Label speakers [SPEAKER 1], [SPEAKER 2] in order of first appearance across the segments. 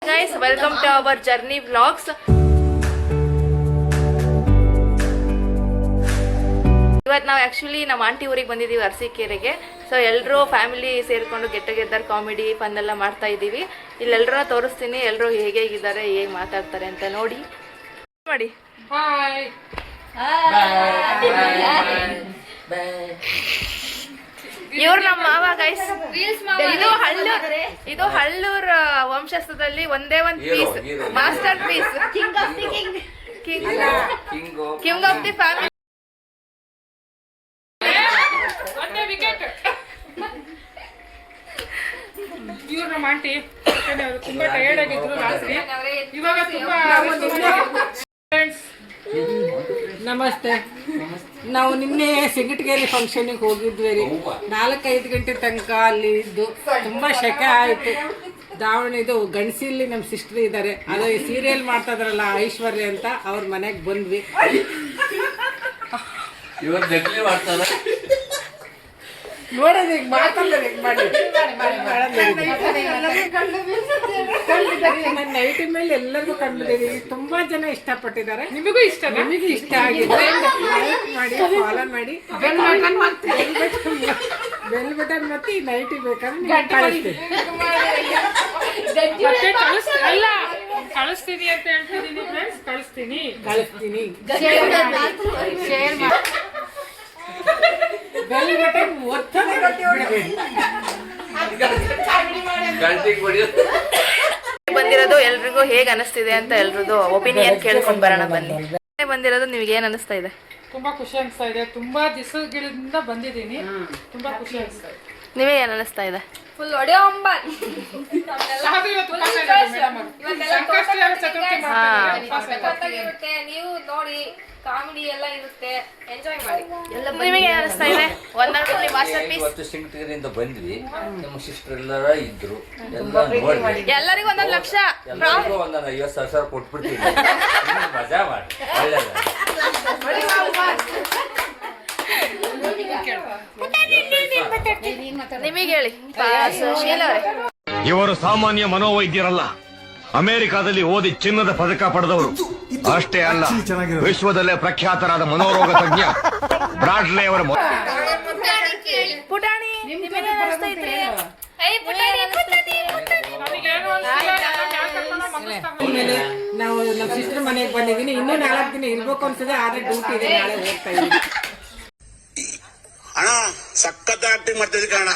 [SPEAKER 1] Guys, welcome to our journey vlogs. ಇವತ್ತು ನಾವು actually ನಮ್ಮ ಆಂಟಿ ಊರಿಗೆ ಬಂದಿದ್ದೀವಿ ಅರಸೀಕೆರೆಗೆ. ಸೊ ಎಲ್ಲರೂ ಫ್ಯಾಮಿಲಿ ಸೇರಿಕೊಂಡು ಗೆಟ್ ಟುಗೆದರ್ ಕಾಮಿಡಿ ಫನ್ ಎಲ್ಲ ಮಾಡ್ತಾ ಇದ್ದೀವಿ. ಇಲ್ಲೆಲ್ಲರೂ ತೋರಿಸ್ತೀನಿ, ಎಲ್ಲರೂ ಹೇಗಿದ್ದಾರೆ, ಹೇಗೆ ಮಾತಾಡ್ತಾರೆ ಅಂತ ನೋಡಿ ಮಾಡಿ. ಇವ್ರು ನಮ್ಮ ಮಾವ ಗೈಸ್. ಇದು ಹಳ್ಳೂರ್ ವಂಶಸ್ಥದಲ್ಲಿ ಒಂದೇ ಒಂದು piece, masterpiece, king of the family.
[SPEAKER 2] ಇವ್ರು ನಮ್ಮ ಆಂಟಿ ತುಂಬಾ ಟಯರ್ಡ್ ಆಗಿದ್ರು ರಾತ್ರಿ. ಇವಾಗ ತುಂಬಾ ನಮಸ್ತೆ. ನಾವು ನಿನ್ನೆ ಸಿಗಟ್ಗೇರಿ ಫಂಕ್ಷನ್ಗೆ ಹೋಗಿದ್ವಿ ರೀ. 4-5 ಗಂಟೆ ತನಕ ಅಲ್ಲಿ ಇದ್ದು ತುಂಬಾ ಶೆಕೆ ಆಯ್ತು. ದಾವಣಿದು ಗಣಸಿಲಿ ನಮ್ಮ ಸಿಸ್ಟರ್ ಇದ್ದಾರೆ, ಅದು ಸೀರಿಯಲ್ ಮಾಡ್ತಾ ಇದ್ರಲ್ಲ ಐಶ್ವರ್ಯ ಅಂತ, ಅವ್ರ ಮನೆಗೆ ಬಂದ್ವಿ. ನೋಡೋದು ಈಗ ಮಾತಾಡ್ತಾರೆ, ಈಗ ಮಾಡಿ ನನ್ನ ನೈಟಿ ಮೇಲೆ ಎಲ್ಲರಿಗೂ ಕಂಡಿದ್ದೀವಿ. ತುಂಬಾ ಜನ ಇಷ್ಟಪಟ್ಟಿದ್ದಾರೆ. ನಿಮಗೂ ಇಷ್ಟ, ನಿಮಗೆ ಇಷ್ಟ ಆಗಿದೆ ಲೈಕ್ ಮಾಡಿ, ಫಾಲೋ ಮಾಡಿ, ಬೆಲ್ ಬಟನ್ ಮತ್ತೆ ಈ ನೈಟಿ ಬೇಕಾದ್ರೆ ಕಳಿಸ್ತೀನಿ ಅಂತ ಹೇಳ್ತಿದ್ದೀನಿ ಫ್ರೆಂಡ್ಸ್. ಕಳಿಸ್ತೀನಿ ಬೆಲ್ ಬಟನ್
[SPEAKER 1] ಬಂದಿರೋದು ಎಲ್ರಿಗೂ ಹೇಗೆ ಅನಿಸ್ತಿದೆ ಅಂತ ಎಲ್ರದ್ದು ಒಪಿನಿಯನ್ ಕೇಳ್ಕೊಂಡು ಬರೋಣ ಬನ್ನಿ. ಬಂದಿರೋದು ನಿಮ್ಗೆ ಏನ್ ಅನಿಸ್ತಾ ಇದೆ?
[SPEAKER 2] ತುಂಬಾ ಖುಷಿ ಅನಿಸ್ತಾ ಇದೆ. ತುಂಬಾ ದಿವಸಗಳಿಂದ ಬಂದಿದ್ದೀನಿ, ತುಂಬಾ ಖುಷಿ ಅನಿಸ್ತಾ ಇದೆ.
[SPEAKER 1] ನಿಮಗೆ ಏನ್ ಅನಿಸ್ತಾ ಇದೆ?
[SPEAKER 3] ಫುಲ್ ಒಡೆ ಒಂಬತ್ತು ನೀವು ನೋಡಿ, ಕಾಮಿಡಿ ಎಲ್ಲ ಇರುತ್ತೆ, ಎಂಜಾಯ್ ಮಾಡಿ.
[SPEAKER 1] ನಿಮಗೆ ಏನ್ ಅನಿಸ್ತಾ ಇದೆ? ಒಂದೊಂದು ಮಾಸ್ಟರ್ ಪೀಸ್.
[SPEAKER 4] ಇವತ್ತು ಸಿಂಗಟಗಿರಿಯಿಂದ ಬಂದ್ವಿ, ನಮ್ಮ ಸಿಸ್ಟರ್ ಎಲ್ಲರ ಇದ್ರು,
[SPEAKER 1] ಎಲ್ಲರಿಗೂ 1 ಲಕ್ಷ,
[SPEAKER 4] ಎಲ್ಲರಿಗೂ 50,000 ಕೊಟ್ಬಿಡ್ತೀವಿ. ಮಜಾ ಮಾಡಿ.
[SPEAKER 1] ನಿಮಗೆ ಹೇಳಿ ಶೀಲಾ ಅವರೇ.
[SPEAKER 5] ಇವರು ಸಾಮಾನ್ಯ ಮನೋವೈದ್ಯರಲ್ಲ, ಅಮೆರಿಕಾದಲ್ಲಿ ಓದಿ ಚಿನ್ನದ ಪದಕ ಪಡೆದವರು. ಅಷ್ಟೇ ಅಲ್ಲ, ವಿಶ್ವದಲ್ಲೇ ಪ್ರಖ್ಯಾತರಾದ ಮನೋರೋಗ ತಜ್ಞ ಬ್ರಾಡ್ಲೆ ಅವರ
[SPEAKER 1] ಪುಟಾಣಿ ನಿಮಗೆ ಅನಿಸ್ತಾ ಇದ್ರಿ?
[SPEAKER 2] ನಾವು ನಮ್ಮ ಸಿಸ್ಟರ್ ಮನೆಗೆ ಬಂದಿದ್ದೀನಿ. ಇನ್ನೂ 4 ದಿನ ಇರ್ಬೇಕು ಅನ್ಸದೆ, ಆದ್ರೆ ಡ್ಯೂಟಿ ಇದೆ, ನಾಳೆ ಹೋಗ್ತಾ ಇದ್ದೀನಿ.
[SPEAKER 6] ಅಣ್ಣ ಸಖತ್ ಆಕ್ಟಿಂಗ್ ಮಾಡ್ತಿದ್ದೆ ಕಣ,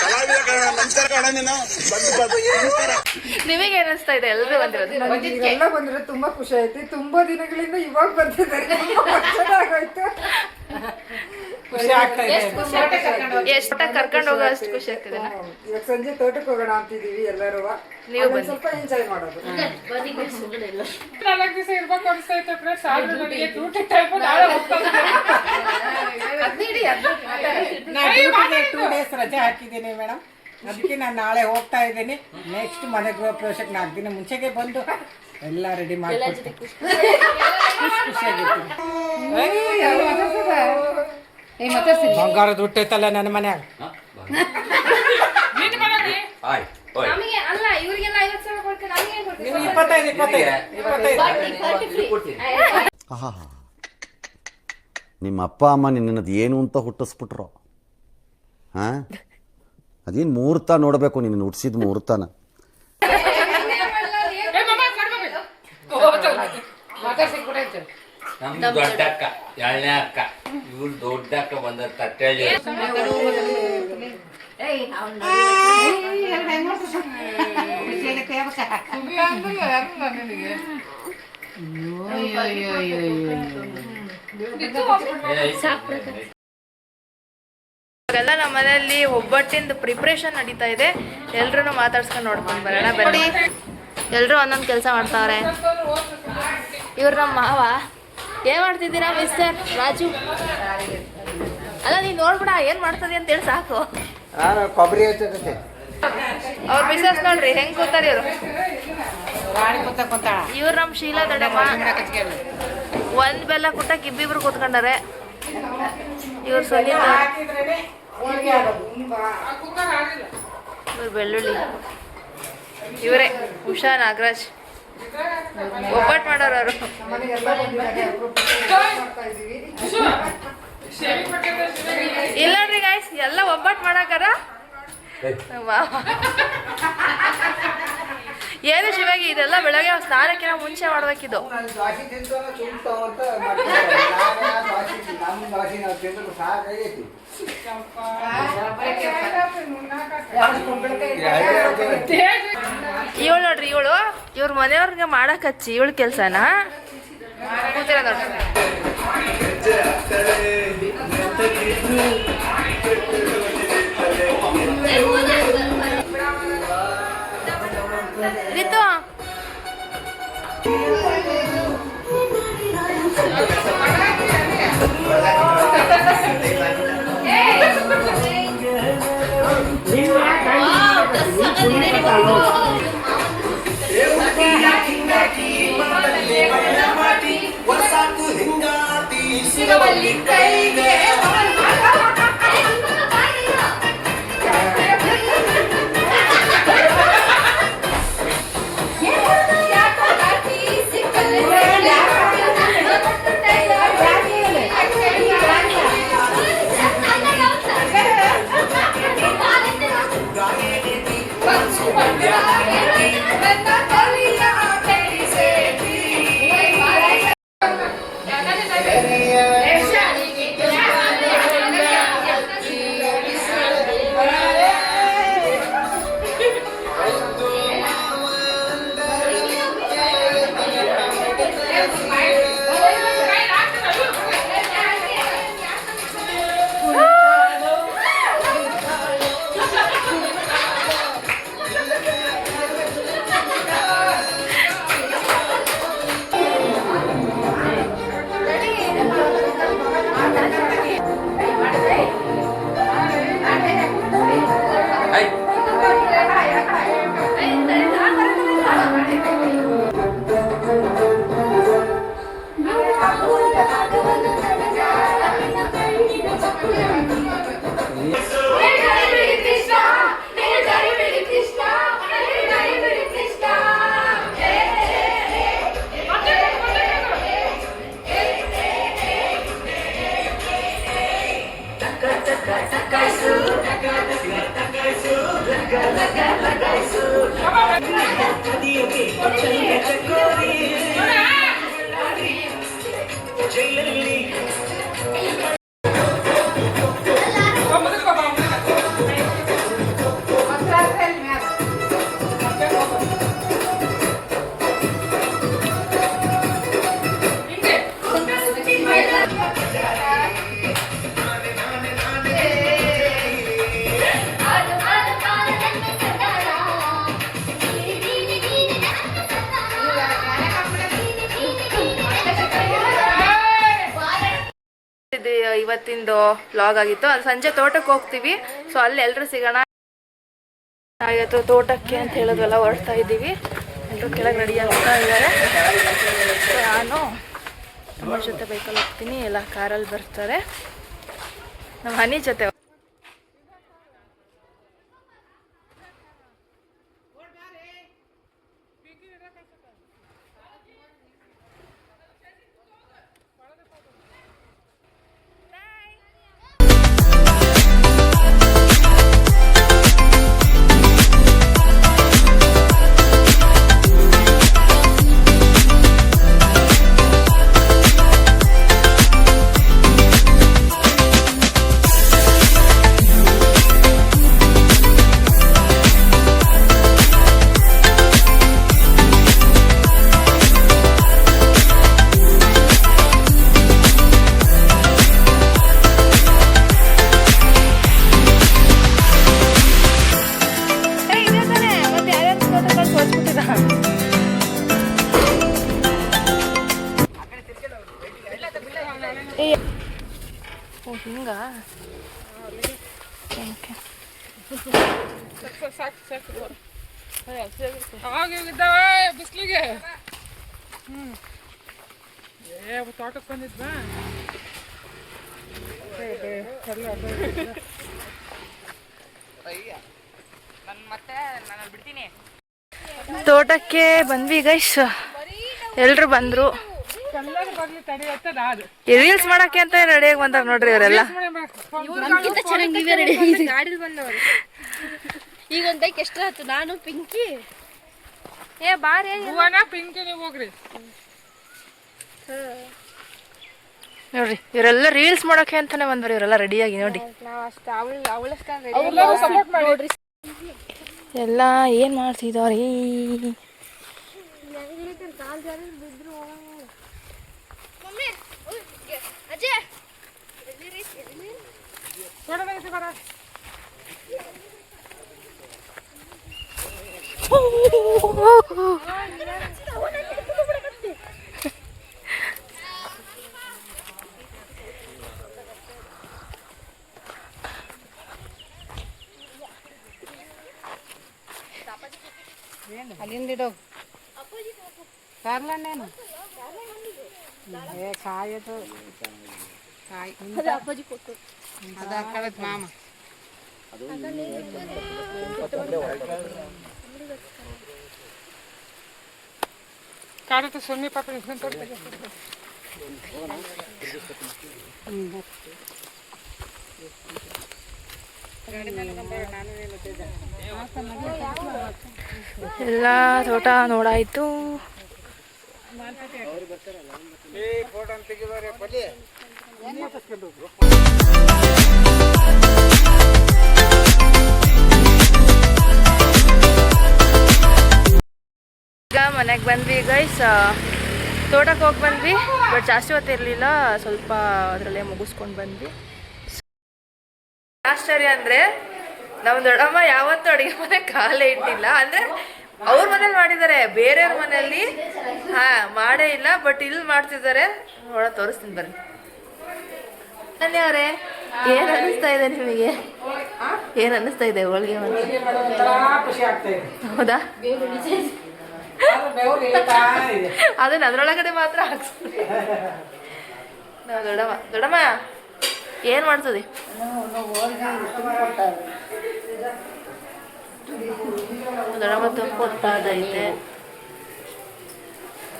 [SPEAKER 6] ಕಲಾವಿದ ಕಣ. ನಮಸ್ಕಾರ ಕಣ, ನೀನು
[SPEAKER 1] ನಿಮಗೆ ಅನಿಸ್ತಾ ಇದೆ? ಎಲ್ಲರೂ ಬಂದಿರೋದು
[SPEAKER 2] ಎಲ್ಲ ಬಂದಿರೋದು ತುಂಬಾ ಖುಷಿ ಆಯ್ತು. ತುಂಬಾ ದಿನಗಳಿಂದ ಇವಾಗ ಬರ್ತಿದ್ದಾರೆ, ಆಗೋಯ್ತು. ಖುಷಿ ಆಗ್ತಾ ಇದೆ.
[SPEAKER 1] ಎಷ್ಟು ಕರ್ಕೊಂಡು ಹೋಗೋ ಅಷ್ಟು ಖುಷಿ ಆಗ್ತಿದೆ.
[SPEAKER 2] ಇವಾಗ ಸಂಜೆ ತೋಟಕ್ಕೆ ಹೋಗೋಣ ಅಂತಿದೀವಿ ಎಲ್ಲರೂ. ನೀವು ಸ್ವಲ್ಪ ಎಂಜಾಯ್ ಮಾಡೋದು. 4 ದಿವಸ ಇರ್ಬೇಕು ಅನ್ಸ್ತಾ ಇತ್ತು ಫ್ರೆಂಡ್ಸ್. ಆದ್ರೂ ನನಗೆ ಡ್ಯೂಟಿ ಟೈಮ್ ನಾಳೆ ಹೋಗ್ತಾ ನಾನು 2 ಡೇಸ್ ರಜೆ ಹಾಕಿದ್ದೀನಿ ಮೇಡಮ್. ಅದಕ್ಕೆ ನಾನು ನಾಳೆ ಹೋಗ್ತಾ ಇದ್ದೀನಿ. ನೆಕ್ಸ್ಟ್ ಮನೆ ಗೃಹ ಪ್ರವೇಶಕ್ಕೆ 4 ದಿನ ಮುಂಚೆಗೆ ಬಂದು ಎಲ್ಲ ರೆಡಿ ಮಾಡ್ಕೊಡ್ತೀನಿ. ಬಂಗಾರದ ಹುಟ್ಟೈತಲ್ಲ ನನ್ನ ಮನ್ಯಾಗ. ನೀವು 25.
[SPEAKER 7] ನಿಮ್ಮ ಅಪ್ಪ ಅಮ್ಮ ನಿನ್ನದು ಏನು ಅಂತ ಹುಟ್ಟಿಸ್ಬಿಟ್ರು. ಹಾಂ, ಅದೇನು ಮುಹೂರ್ತ ನೋಡಬೇಕು, ನಿನ್ನ ಹುಟ್ಟಿಸಿದ ಮುಹೂರ್ತನ.
[SPEAKER 4] ನಮ್ದು ದೊಡ್ಡ ಅಕ್ಕ, 2ನೇ ಅಕ್ಕ, ಇವ್ರು ದೊಡ್ಡ ಅಕ್ಕ ಬಂದ ತಟ್ಟೆಯಲ್ಲಿ.
[SPEAKER 1] ಇವಾಗೆಲ್ಲ ನಮ್ಮ ಮನೆಯಲ್ಲಿ ಒಬ್ಬಟ್ಟಿಂದ ಪ್ರಿಪ್ರೇಷನ್ ನಡೀತಾ ಇದೆ. ಎಲ್ರೂ ಮಾತಾಡ್ಸ್ಕೊಂಡು ನೋಡ್ಕೊಂಡು ಬರೋಣ ಬನ್ನಿ. ಎಲ್ಲರೂ ಒಂದೊಂದು ಕೆಲಸ ಮಾಡ್ತಾವ್ರೆ. ಇವ್ರು ನಮ್ಮ ಮಾವ. ಏನ್ ಮಾಡ್ತಿದ್ದೀರಾ ಮಿಸ್ಟರ್ ರಾಜು? ಅಲ್ಲ, ನೀನ್ ನೋಡ್ಬಿಡ ಏನ್ ಮಾಡ್ತದೆ ಅಂತ ಹೇಳಿ ಸಾಕು.
[SPEAKER 7] ಕೊಬ್ಬರಿ
[SPEAKER 1] ಅವ್ರ ಬಿಸ್ನೆಸ್ ನೋಡ್ರಿ ಹೆಂಗ್ ಕೂತಾರ ಇವ್ರು. ಇವ್ರು ನಮ್ಮ ಶೀಲಾ ದೊಡ್ಡಮ್ಮ. 1 ಬೆಲ್ಲ ಕುಟ್ಟಕ್ಕೆ ಇಬ್ಬಿಬ್ರು ಕೂತ್ಕೊಂಡಾರೆ. ಇವ್ರು ಸುನೀತಾ, ಇವ್ರು ಬೆಳ್ಳುಳ್ಳಿ. ಇವರೇ ಉಷಾ ನಾಗರಾಜ್ ಒಬ್ಬಟ್ಟು ಮಾಡೋರು ಅವರು. ಇಲ್ಲ ನೋಡ್ರಿ ಗಾಯ್ಸ್, ಎಲ್ಲ ಒಬ್ಬಟ್ಟು ಮಾಡಾಕಾರ. ಏನು ಶಿವಾಗಿ, ಇದೆಲ್ಲ ಬೆಳಗ್ಗೆ ಸ್ನಾನಕ್ಕಿಂತ ಮುಂಚೆ ಮಾಡ್ಬೇಕಿದ್ದು. ಇವಳು ನೋಡ್ರಿ, ಇವ್ರ ಮನೆಯವ್ರಿಗೆ ಮಾಡಕ್ ಹಚ್ಚಿ ಇವಳು ಕೆಲ್ಸನ ಕೂತಿರ ನೋಡ್ರಿ. ರಿತು ಇವತ್ತಿಂದು ವ್ಲಾಗ್ ಆಗಿತ್ತು. ಅದು ಸಂಜೆ ತೋಟಕ್ಕೆ ಹೋಗ್ತೀವಿ, ಸೊ ಅಲ್ಲಿ ಎಲ್ಲರೂ ಸಿಗೋಣ. ಇವತ್ತು ತೋಟಕ್ಕೆ ಅಂತ ಹೇಳೋದ್ವೆಲ್ಲ ಹೊರಡ್ತಾ ಇದ್ದೀವಿ. ಎಲ್ಲರೂ ಕೆಳಗೆ ರೆಡಿ ಆಗ್ತಾ ಇದ್ದಾರೆ. ಸೊ ನಾನು ನಮ್ಮ ಜೊತೆ ಬೈಕಲ್ಲಿ ಹೋಗ್ತೀನಿ, ಎಲ್ಲ ಕಾರಲ್ಲಿ ಬರ್ತಾರೆ. ನಮ್ಮ ಹನಿ ಜೊತೆ ಹಿಂಗ
[SPEAKER 2] ಬಿಸ್ಲಿಗೆ ತೋಟಕ್ಕೆ ಬಂದಿದ್ವಾ
[SPEAKER 1] ಮತ್ತೆ ನಾನು ಬಿಡ್ತೀನಿ. ತೋಟಕ್ಕೆ ಬಂದ್ವಿ ಗೈಸ್, ಎಲ್ರು ಬಂದ್ರು.
[SPEAKER 2] ಎಲ್ಲರೂ ಬರ್ಲಿ ತಡೆಯತ್ತ ನಾನು
[SPEAKER 1] ರೀಲ್ಸ್ ಮಾಡಕ್ಕೆ ಅಂತ ರೆಡಿಯಾಗಿ ಬಂದಾರ ನೋಡ್ರಿ ಇವರೆಲ್ಲ.
[SPEAKER 3] ಗಾಡಿ ಬಂದವರು ಈಗ ಒಂದ್ ಬೈಕ್ ಎಷ್ಟ ಆಯ್ತು? ನಾನು ಪಿಂಕಿ ಏ ಬಾರಿ
[SPEAKER 2] ಹೂವನ ಪಿಂಕಿ ನೀವು ಹೋಗ್ರಿ.
[SPEAKER 1] ನೋಡ್ರಿ ಇವರೆಲ್ಲ ರೀಲ್ಸ್ ಮಾಡಕ್ಕೆ ಅಂತಾನೆ ಬಂದ್ರಿ ಇವರೆಲ್ಲ ರೆಡಿಯಾಗಿ. ನೋಡಿ
[SPEAKER 3] ನಾವ್ ಅಷ್ಟ ಅವಳಷ್ಟ
[SPEAKER 2] ಎಲ್ಲರೂ ಸಪೋರ್ಟ್ ಮಾಡಿ.
[SPEAKER 1] ಎಲ್ಲ ಏನ್ ಮಾಡ್ತಿದಾರೆ?
[SPEAKER 2] ಅಲ್ಲಿಂದಿಡು ಕಾರ್ಲಣ್ಣೇನು ಕಾಯದು ಕಾಯಿ ಅದು ಹಾಕಳತ್ ಮಾಮ. ಕಾಡುತ್ತ ಸೊನ್ನೆ ಪಾಪ
[SPEAKER 1] ಎಲ್ಲ ತೋಟ ನೋಡಾಯ್ತು. ಈಗ ಮನೆಗೆ ಬಂದ್ವಿ ಗೈಸ್. ತೋಟಕ್ಕೆ ಹೋಗಿ ಬಂದ್ವಿ, ಬಟ್ ಜಾಸ್ತಿ ಹೊತ್ತಿರಲಿಲ್ಲ, ಸ್ವಲ್ಪ ಅದರಲ್ಲೇ ಮುಗಿಸ್ಕೊಂಡು ಬಂದ್ವಿ. ಆಶ್ಚರ್ಯ ಅಂದರೆ ನಮ್ಮ ದೊಡ್ಡಮ್ಮ ಯಾವತ್ತೂ ಅಡುಗೆ ಮನೆ ಕಾಲೇ ಇಟ್ಟಿಲ್ಲ. ಅಂದರೆ ಅವ್ರ ಮನೇಲಿ ಮಾಡಿದ್ದಾರೆ, ಬೇರೆಯವ್ರ ಮನೆಯಲ್ಲಿ ಮಾಡೇ ಇಲ್ಲ, ಬಟ್ ಇಲ್ಲಿ ಮಾಡ್ತಿದ್ದಾರೆ. ನೋಡ ತೋರಿಸ್ತೀನಿ ಬರ್ರಿ. ಅವರೇ ಏನು ಅನ್ನಿಸ್ತಾ ಇದೆ ನಿಮಗೆ? ಏನು ಅನ್ನಿಸ್ತಾ ಇದೆ ಹೋಳಿಗೆ ಮಾಡಿ? ಹೌದಾ? ಅದನ್ನ ಅದ್ರೊಳಗಡೆ ಮಾತ್ರ ಹಾಕ್ಸ್ತೀವಿ ನಾವು. ದೊಡ್ಡಮ್ಮ ಏನು ಮಾಡ್ತದೆ? ದೊಡ್ಡಮ್ಮ ಕೊಡ್ತಾದೈತೆ.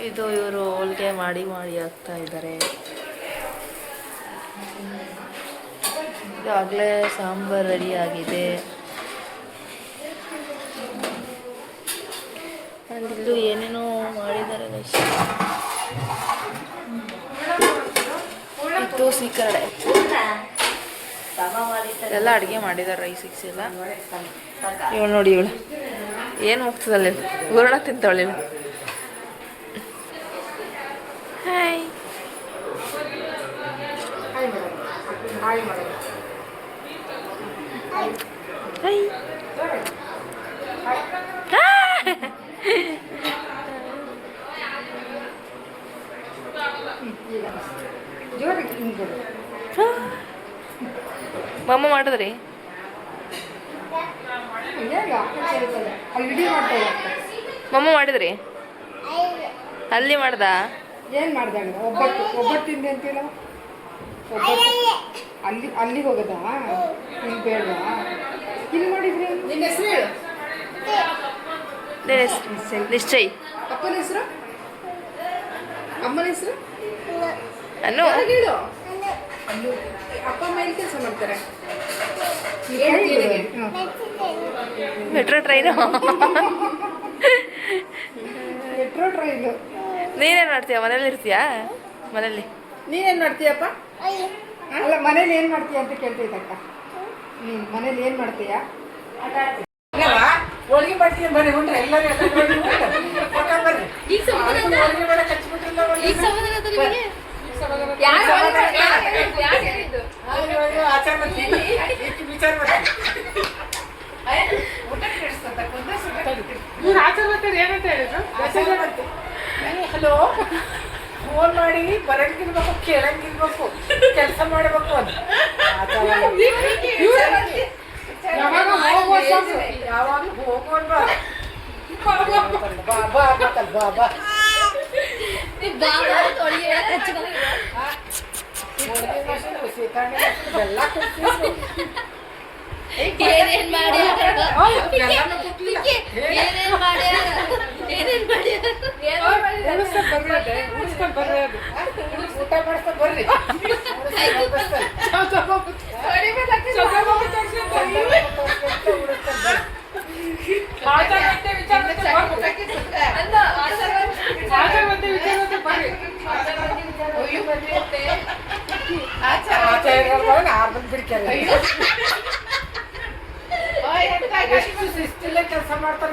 [SPEAKER 1] ಇದು ಇವರು ಹೋಳಿಗೆ ಮಾಡಿ ಆಗ್ತಾ ಇದ್ದಾರೆ. ಈಗಾಗಲೇ ಸಾಂಬಾರು ರೆಡಿ ಆಗಿದೆ. ಇಲ್ಲೂ ಏನೇನೋ ಮಾಡಿದ್ದಾರೆ. ಇದು ಸೀಕರಡೆ ಎಲ್ಲ ಅಡುಗೆ ಮಾಡಿದ್ದಾರೆ. ರೈಸ್ ಸಿಕ್ಸ್ ಎಲ್ಲ. ಇವಳು ನೋಡಿ, ಇವಳು ಏನು ಹೋಗ್ತದಲ್ಲ, ಹೂರಣ ತಿಂತಾವಳಿಲ್ಲ. ಹಾಯ್ ಮಮ್ಮ ಮಾಡಿದ್ರಿ? ಮಮ್ಮ ಮಾಡಿದ್ರಿ? ಅಲ್ಲಿ ಮಾಡ್ದ?
[SPEAKER 2] ಏನು ಮಾಡ್ದೆ? ಒಬ್ಬಟ್ಟಿಂದ ಅಂತೀರ? ಅಲ್ಲಿಗೆ ಹೋಗದಾ? ಇಲ್ಲಿ ಬೇಡವಾ? ಇಲ್ಲಿ ಮಾಡಿದ್ರಿ? ನಿನ್ನ ಹೆಸರು ಹೇಳು.
[SPEAKER 1] ನಿಶ್ಚಯ್.
[SPEAKER 2] ಅಪ್ಪನ ಹೆಸರು? ಅಮ್ಮನ ಹೆಸರು?
[SPEAKER 1] ಅನ್ನು
[SPEAKER 2] ಹೇಳು. ಅಪ್ಪ ಅಮ್ಮ ಎಲ್ಲಿ ಕೆಲಸ ಮಾಡ್ತಾರೆ?
[SPEAKER 1] Metro train.
[SPEAKER 2] Metro train.
[SPEAKER 1] ನೀನೇನು ಮಾಡ್ತೀಯ? ಮನೇಲಿ ಇರ್ತೀಯಾ? ಮನೇಲಿ
[SPEAKER 2] ನೀನೇನು ಮಾಡ್ತೀಯಪ್ಪ? ಅಲ್ಲ, ಮನೇಲಿ ಏನು ಮಾಡ್ತೀಯ ಅಂತ ಕೇಳ್ತೈತಕ್ಕ. ನೀನು ಮನೇಲಿ ಏನು ಮಾಡ್ತೀಯಾ? ಹೋಳಿಗೆ ಮಾಡ್ತೀನಿ ಬರ್ರಿ, ಉಂಡ್ರೆ ಎಲ್ಲರೂ ಬರ್ರಿ. ಹಲೋ, ಫೋನ್ ಮಾಡಿ ಬರಂಗಿರ್ಬೇಕು, ಕೇಳಂಗಿರ್ಬೇಕು, ಕೆಲಸ ಮಾಡಬೇಕು ಅಂತ. ಯಾವಾಗಲೂ ಹೋಗೋಣ ಬಾ.
[SPEAKER 3] ಏನೇನ್ ಮಾಡಿ ಏನೇನ್ ಮಾಡ್ಯಾರ
[SPEAKER 2] ಉಳಿಸ್ಕೊಂಡ್ ಬರ್ರಿ ಅದು ಊಟ ಮಾಡ್ಕೊಂಡ್ ಬರ್ರಿ ಶಿಸ್ತಿಲ್ಲೇ ಕೆಲಸ ಮಾಡ್ತಾರೆ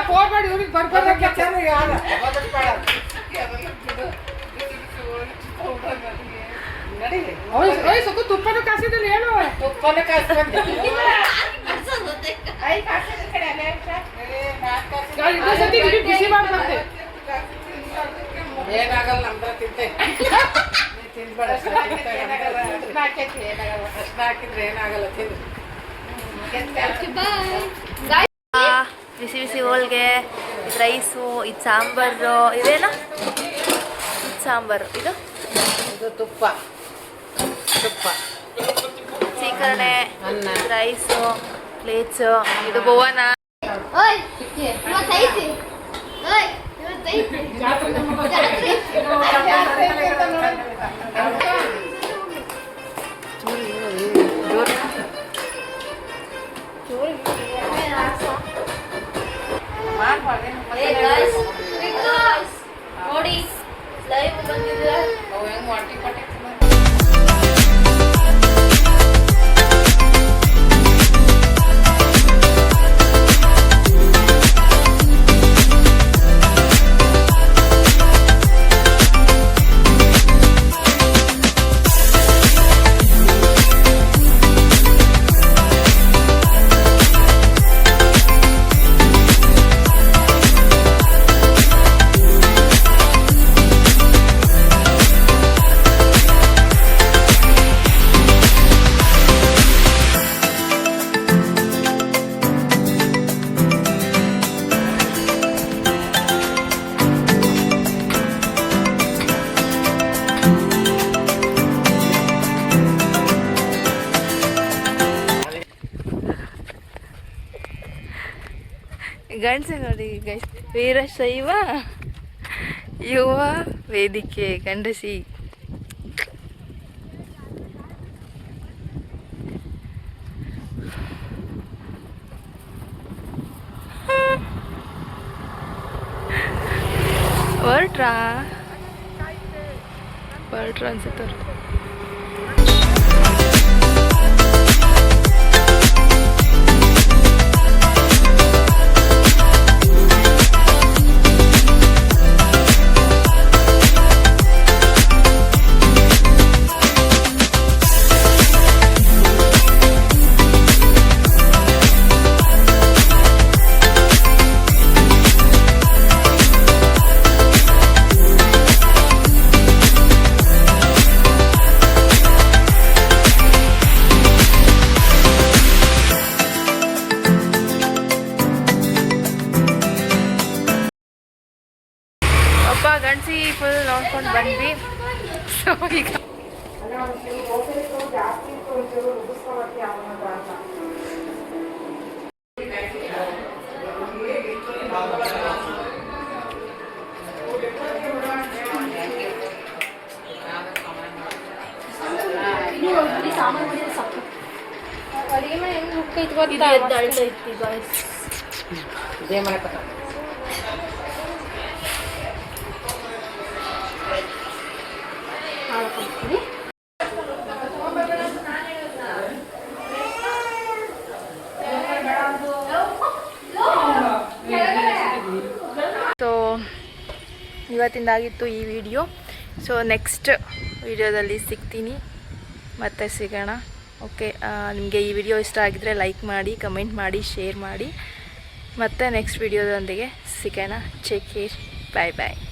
[SPEAKER 2] ಹೋಗ್ಬೇಡಿ ಇವ್ರಿಗೆ ಬರ್ಬಾರ್ದ ಸ್ವಲ್ಪ ತುಪ್ಪನೂ ಕಾಸಿದಲ್ಲಿ ಹೇಳು ತುಪ್ಪನೂ ಕಾಸ್ಕೊಂಡೆ ಬಿಸಿ ಮಾಡ್ಬಾರ್ದೆ ಏನಾಗಲ್ಲ ನಮ್ದ್ರ ತಿಂತೆ ತಿಂದ್ಬೇಡ ಅಷ್ಟು ಹಾಕಿದ್ರೆ ಏನಾಗಲ್ಲ ತಿಂದು
[SPEAKER 1] ಬಿಸಿ ಬಿಸಿ ಹೋಳಿಗೆ, ಇದು ರೈಸು, ಇದು ಸಾಂಬಾರು, ಇದೇನಾ ಇದು ಸಾಂಬಾರು, ಇದು
[SPEAKER 2] ತುಪ್ಪ ತುಪ್ಪ
[SPEAKER 1] ಸೀಕರಣೆ, ರೈಸು, ಪ್ಲೇಟ್ಸು, ಇದು ಭುವನ.
[SPEAKER 3] ಓಯ್ ಇವತ್ತೈತಿ ಓಯ್ ಇವತ್ತೈತಿ ನೋಡಿ ಲೈವ್ ಬಂದಿದೆ.
[SPEAKER 1] ಗಂಡಸ ನೋಡಿ ಗೈಸ್, ವೀರಶೈವ ಯುವ ವೇದಿಕೆ ಗಂಡಸಿ. ಹೊರಟ್ರಾ ಅನ್ಸುತ್ತೆ. ಗಂಡಸಿ ಫುಲ್ ನೋಡ್ಕೊಂಡು ಬಂದ್ವಿ. ಸೊ ಈಗ
[SPEAKER 3] ಅಡಿಗೆ ಮನೆ ಹೆಂಗ್ ಹುಕ್ಕೈತಿ ಗೊತ್ತಾ?
[SPEAKER 1] ಅಳ್ತೈತಿ ಗಾಯ್ಸ್.
[SPEAKER 2] ಇದೇ ಮಾಡಕ್ಕ
[SPEAKER 1] ಸೊ ಇವತ್ತಿಂದಾಗಿತ್ತು ಈ ವಿಡಿಯೋ. ಸೊ ನೆಕ್ಸ್ಟ್ ವಿಡಿಯೋದಲ್ಲಿ ಸಿಗ್ತೀನಿ, ಮತ್ತೆ ಸಿಗೋಣ. ಓಕೆ, ನಿಮಗೆ ಈ ವಿಡಿಯೋ ಇಷ್ಟ ಆಗಿದ್ದರೆ ಲೈಕ್ ಮಾಡಿ, ಕಮೆಂಟ್ ಮಾಡಿ, ಶೇರ್ ಮಾಡಿ. ಮತ್ತೆ ನೆಕ್ಸ್ಟ್ ವಿಡಿಯೋದೊಂದಿಗೆ ಸಿಗೋಣ. ಟೇಕ್ ಕೇರ್, ಬಾಯ್ ಬಾಯ್.